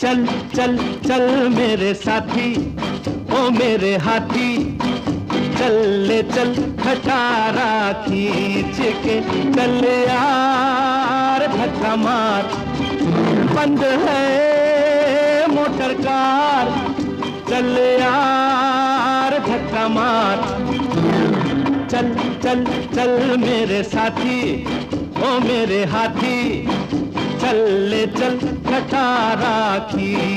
चल चल चल मेरे साथी, ओ मेरे हाथी, चल ले चल खटारा खींच के, चल यार धक्का मार, बंद है मोटर कार, चल यार धक्का मार। चल चल चल मेरे साथी, ओ मेरे हाथी, चल ले चल खटारा खींच